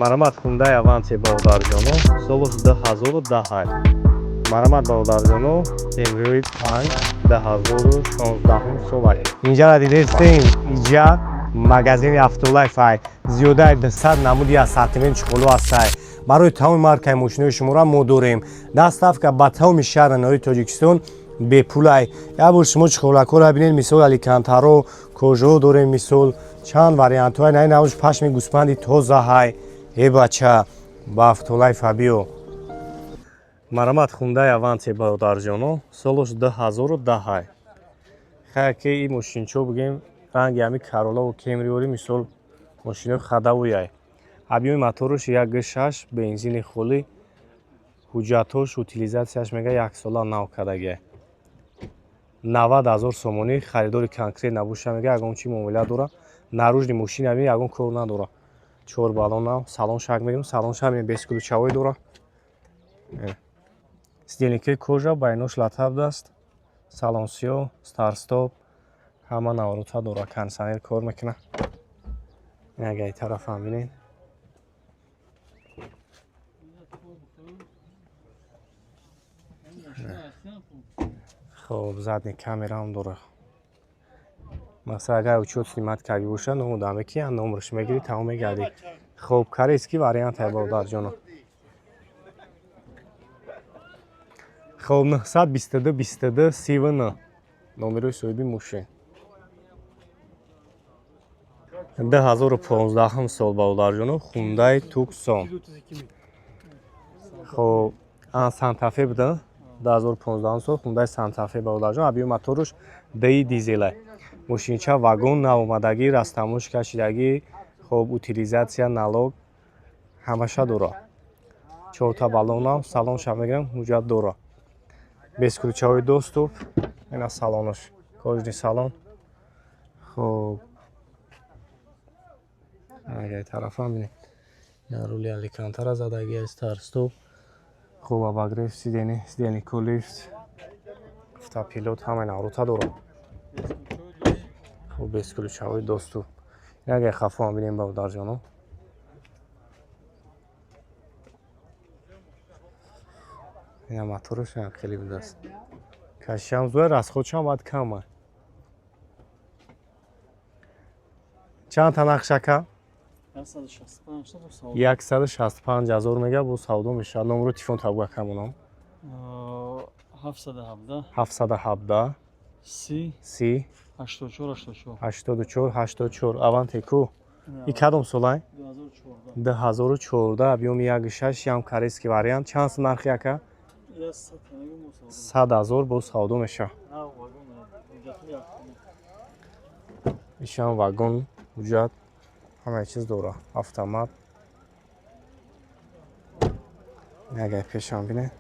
Марамад хундаи аванси боварҷоно соли 2010. Марамад боварҷоно имрӯи 5/2016 сол аст. Инҷара дидестем иҷа магазини Автолайф ай зиёдаи 200 намуди аз сантиметр чуқулу астай. Барои тамоми маркаи мошинои шуморо мо дорем. Даставка ба тамоми шаҳри ноҳияи Тоҷикистон бепулай. Я бор шумо чуқулакоро бинед, мисол аликантаро, кожаҳо дорем, мисол чанд вариантҳои на навш пашми гӯспанди тоза ҳай. Бача ба Автолайф биё. Марамад хундаи аванси бодарҷоно солош 2010. Хайке и мошинчо бигем ранги ами Каролаву Кемриори мисол мошинои хадавуяй. Объеми моторош 1.6 бензини холӣ. Ҳуҷҷатҳош утилизатсияш мега 1 сола нав кадаге. 90,000 сомонӣ харидори конкрет набоша мега ягон чи муомила дора. Наружни мошини ами ягон кор надора. 4 баллон салон шак мегирем, салон шак без ключавой дора. Сидельникаи кожа ба инош латаб даст. Салон сиё, старт-стоп ҳама наворота дора. Кондиционер кор мекуна. Ягаи тарафам бинед. Хоб задни камераам дора. Масалан агар учёт снимат карди боша номуда мекия, номерш мегири, тамом мегарди. Хоб корейский вариант ай бодарҷоно. Хоб 922 22 39 номерои соҳиби мошин. 2015 сол бодарҷоно хундаи Туксон. Хоб Санта-Фе буда 2015 сол хундаи Санта-Фе бодарҷоно. Объеми моторош ди дизелай. Мошинча вагон навомадагӣ, растамошка шидагӣ, хоб утилизатсия, налог ҳамаша дора. 4 та баллонам, салон шаб мегирам, ҳуҷҷат дора. Без ключавои доступ, ина салонош, кожни салон. Хоб агаи тарафам бинед. Рули аликантара задаги старт-стоп. Хоб обогрев сидени, сидельнику лифт, автопилот ҳама наворота дора. Хоб без ключавои доступ. Ягаи хафоам бинем бодарҷоно. ина моторош хеле будаст. Кашам зӯр расходшам баъд кама. Чанд та нақшака? 165,000 мега бо савдо мешавад. Номеро телефон табука камонам. 717 30 84 84. Аванте ку. И кадом солай? 2014. Объеми 1.6 ям корейский вариант. Чанд нархи ака? 100,000 бо савдо меша. ишам вагон ҳуҷҷат ҳама чиз дора. Автомат. Ягай пешам бинед.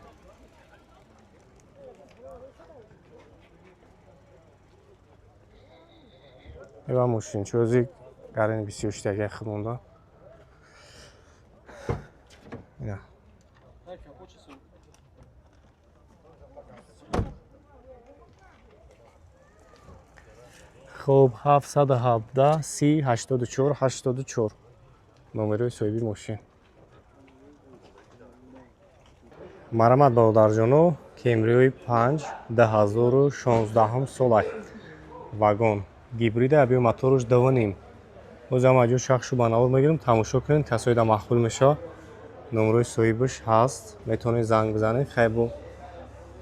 Эва мошинчози гарини 24 худмонда. Ина. Хоб 717 30 84 84 номерои соҳиби мошин. Марамад бодарҷоно Кемриои 5/2016 сол аст. Вагон гибрида, объеми моторош 2.5. Бозам аҷо шахшу ба навор мегирем, тамошо кунед, касои да махбул мешавад. Номерои соҳибаш ҳаст, метавонед занг бизанед. Хайбу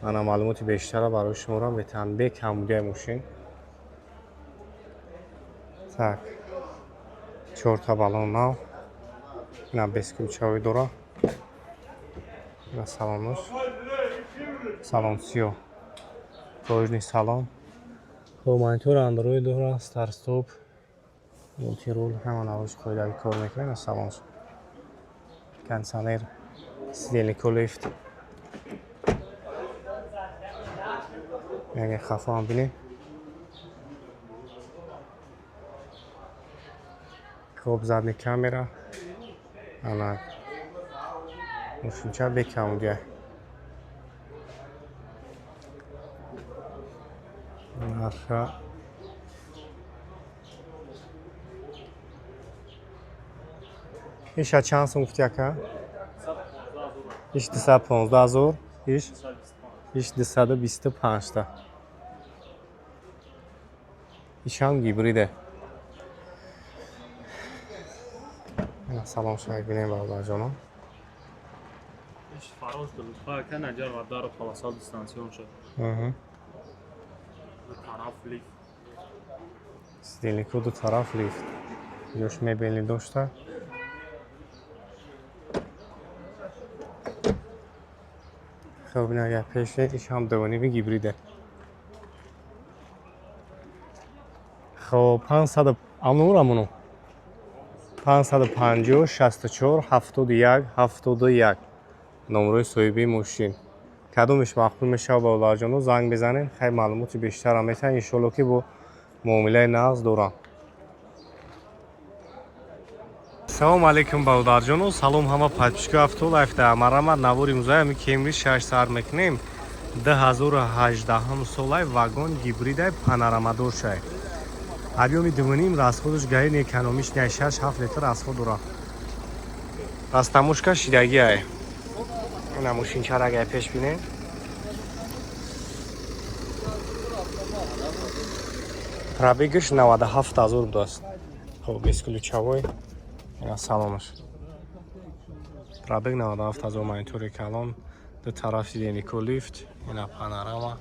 ана маълумоти бештара барои шуморо метавонам бе камбудиаи мошин. Так. 4 та баллон нав. Ина без ключавои дора. Ина салонош. Салон сиё. Кожни салон. Хоб монитори Android дора, старт-стоп, мултирул, ҳама навориш қоидави кор мекунад. Ина салонш. Кондиционер, сидельнику лифт. Ягаи хафоам бинед. Хоб задни камера. Ана мошинча бекамудия. Нарха ایش چند سون گفتی اکا؟ ایش 215 زور ایش 225 تا ایش هم گیبریده. سلام شما بینیم برادر جانم. ایش فراز دلوقتي كان نجار ودار خلاص دیستانسیون شد. طرف لیفت. دو طرف لیفت. جوش میبینید داشته. خب این اگر پیش ایش هم دوانی گیبریده. خب 500 امنورمونو 550 64 71 71 номерои соҳиби мошин кадомиш мақбул мешавад ба улаҷону занг бизанед хеле маълумоти бештар метавонед иншоалло ки бо муомилаи нағз дорам. Салому алейкум бародарҷону, салом ҳама подписчикои Автолайф да марама навори имрӯзаи ами Camry 6 сар мекунем 2018 солаи вагон гибридаи панорамадор шай. объёми дувоним расходаш гаи экономиш 6-7 литр расход дорад. растамошка шидагиае. ина мошинчара ага пеш бинед. пробегаш 97 000 будааст. хоб бесключавой ина саломаш. пробег 97 000 монитори калон ду тараф сиденiko лифт ина панорама.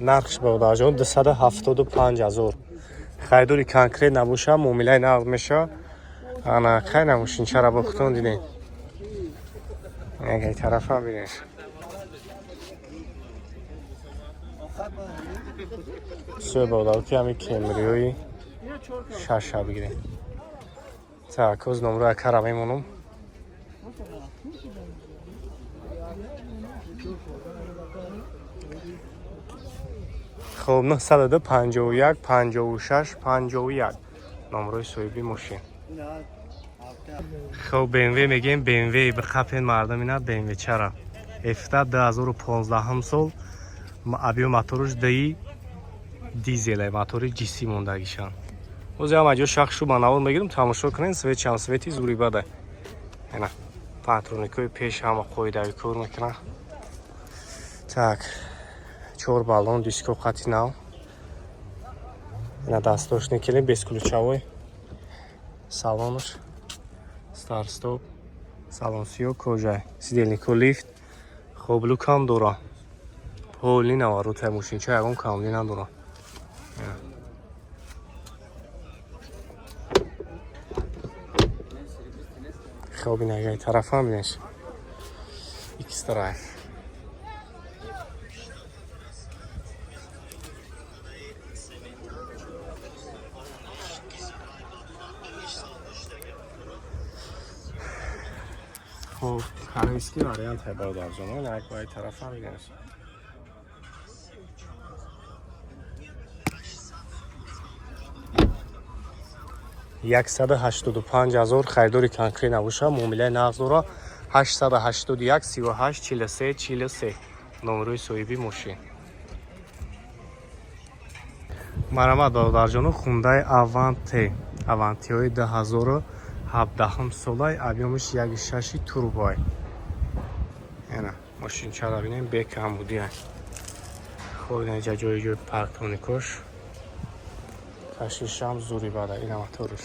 нархш бародарҷон 275 000. хайдури конкрет набоша муомилаи нағд меша. ана хай намошинчара бо хутон дидем. ягай тарафа бинеш. все бародар ки ами Camry-ҳои 6 бигирем. так оз номеро акара мемонам. خب 902 51 56 51 номерои соҳиби мошин. خب BMW میگیم BMW به خپن مردم اینا BMW چرا F-та 2015 سال объем моторуш ди дизеле мотори GC мондагишан. ози ҳама ҷо шахшу ба навор мегирам тамошо кунед свети ҳам свети зури бада. ина патроникои пеш ҳама қоидави кор мекунад. так 4 баллон диско қати нав. ина дастдош никели бесключавой. салонш стар стоп салон сиё кожа сидельнико лифт хоб лукам дора. поли наваротай мошинча ягон камли надора. хоб ин агай тарафам бинеш. X-Drive. خب هرایسکی وریانت های برادرجان ها نک باید طرف هم بگنش 185 000 خریداری کنکری نباشه معامله نقد را 881 38 43 43 номерои соҳиби мошин. марҳамат бародарҷону хундай авантиҳои 2017 солаи объёмиш 1.6 турбой. ина мошинчара бинем бекам будия. хоб ина ҷои парктоникош кашишам зури бада ина моторуш.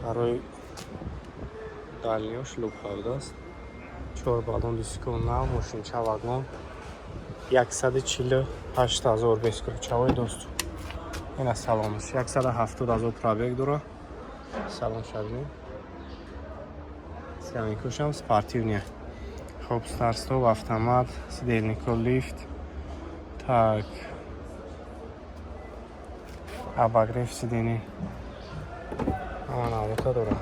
фарои дальниёш лукҳавдаст. 4 баллон диско нав мошинча вагон 148 000 бесключавой дост. ина салонш 170 000 пробег дора. салон шабин скамикошам спортивния. хоб старт стоп автомат сидельнико лифт. так обогрев сидений работа дора.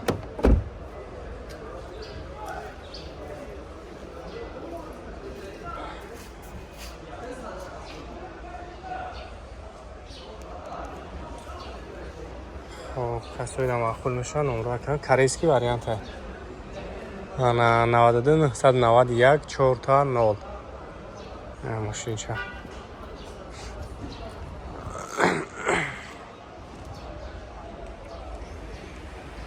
касои намақбул мешавад номро кунад. Корейский варианта 92 991 4 0 машинча.